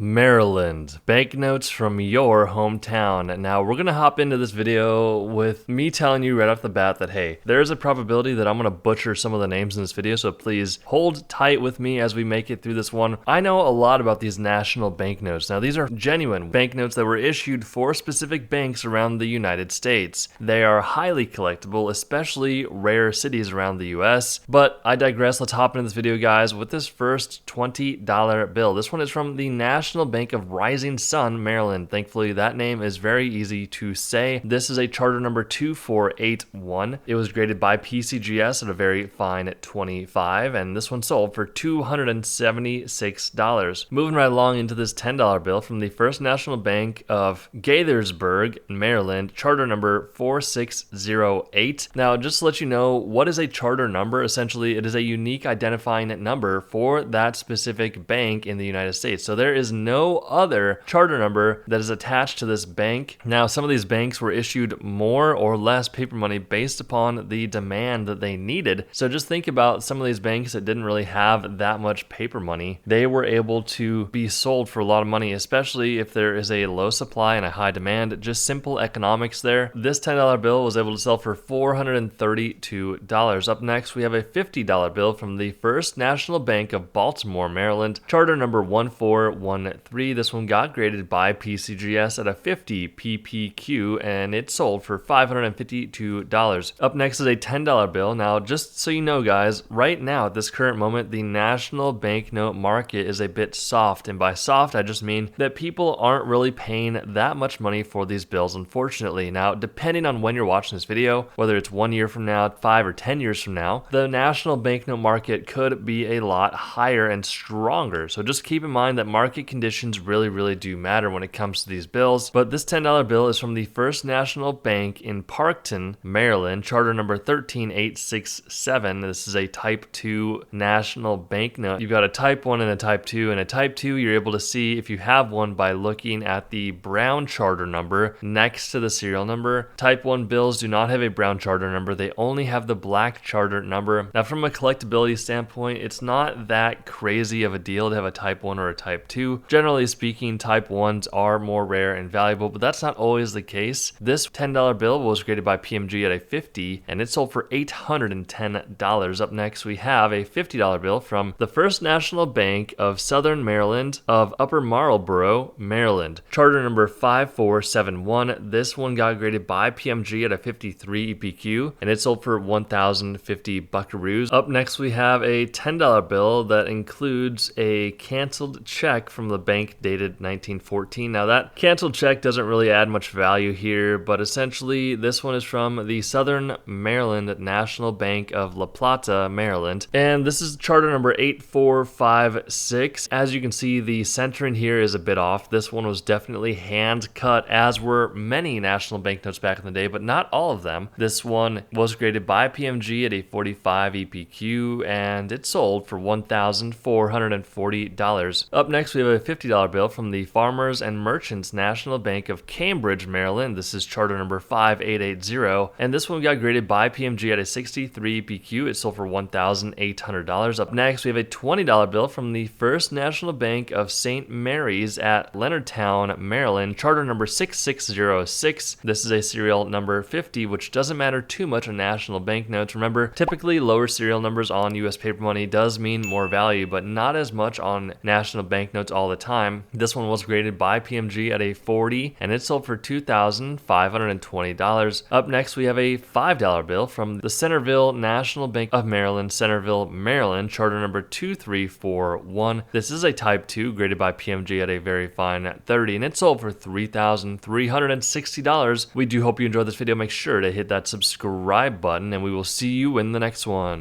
Maryland, banknotes from your hometown. Now, we're going to hop into this video with me telling you right off the bat that, hey, there's a probability that I'm going to butcher some of the names in this video, so please hold tight with me as we make it through this one. I know a lot about these national banknotes. Now, these are genuine banknotes that were issued for specific banks around the United States. They are highly collectible, especially rare cities around the US. But I digress. Let's hop into this video, guys, with this first $20 bill. This one is from the National Bank of Rising Sun, Maryland. Thankfully, that name is very easy to say. This is a charter number 2481. It was graded by PCGS at a very fine 25, and this one sold for $276. Moving right along into this $10 bill from the First National Bank of Gaithersburg, Maryland, charter number 4608. Now, just to let you know, what is a charter number? Essentially, it is a unique identifying number for that specific bank in the United States. So there is no other charter number that is attached to this bank. Now, some of these banks were issued more or less paper money based upon the demand that they needed. So just think about some of these banks that didn't really have that much paper money. They were able to be sold for a lot of money, especially if there is a low supply and a high demand. Just simple economics there. This $10 bill was able to sell for $432. Up next, we have a $50 bill from the First National Bank of Baltimore, Maryland, charter number 1413. This one got graded by PCGS at a 50 PPQ, and it sold for $552. Up next is a $10 bill. Now, just so you know, guys, right now at this current moment, the national banknote market is a bit soft, and by soft, I just mean that people aren't really paying that much money for these bills, unfortunately. Now, depending on when you're watching this video, whether it's 1 year from now, 5 or 10 years from now, the national banknote market could be a lot higher and stronger. So just keep in mind that market conditions really do matter when it comes to these bills. But this $10 bill is from the First National Bank in Parkton, Maryland, charter number 13867. This is a type 2 national banknote. You've got a type 1 and a type 2, and a type 2 you're able to see if you have one by looking at the brown charter number next to the serial number. Type 1 bills do not have a brown charter number. They only have the black charter number. Now, from a collectability standpoint, it's not that crazy of a deal to have a type 1 or a type 2. Generally speaking, type 1s are more rare and valuable, but that's not always the case. This $10 bill was graded by PMG at a 50, and it sold for $810. Up next, we have a $50 bill from the First National Bank of Southern Maryland of Upper Marlboro, Maryland, charter number 5471. This one got graded by PMG at a 53 EPQ, and it sold for 1,050 buckaroos. Up next, we have a $10 bill that includes a canceled check from the bank dated 1914. Now, that canceled check doesn't really add much value here, but essentially this one is from the Southern Maryland National Bank of La Plata, Maryland, and this is charter number 8456. As you can see, the centering here is a bit off. This one was definitely hand cut, as were many national banknotes back in the day, but not all of them. This one was graded by PMG at a 45 EPQ, and it sold for $1,440. Up next, we have a $50 bill from the Farmers and Merchants National Bank of Cambridge, Maryland. This is charter number 5880, and this one got graded by PMG at a 63 PQ. It sold for $1,800. Up next, we have a $20 bill from the First National Bank of St. Mary's at Leonardtown, Maryland, charter number 6606. This is a serial number 50, which doesn't matter too much on national banknotes. Remember, typically lower serial numbers on US paper money does mean more value, but not as much on national banknotes all the time. This one was graded by PMG at a 40, and it sold for $2,520. Up next, we have a $5 bill from the Centerville National Bank of Maryland, Centerville, Maryland, charter number 2341. This is a type 2 graded by PMG at a very fine 30, and it sold for $3,360. We do hope you enjoyed this video. Make sure to hit that subscribe button, and we will see you in the next one.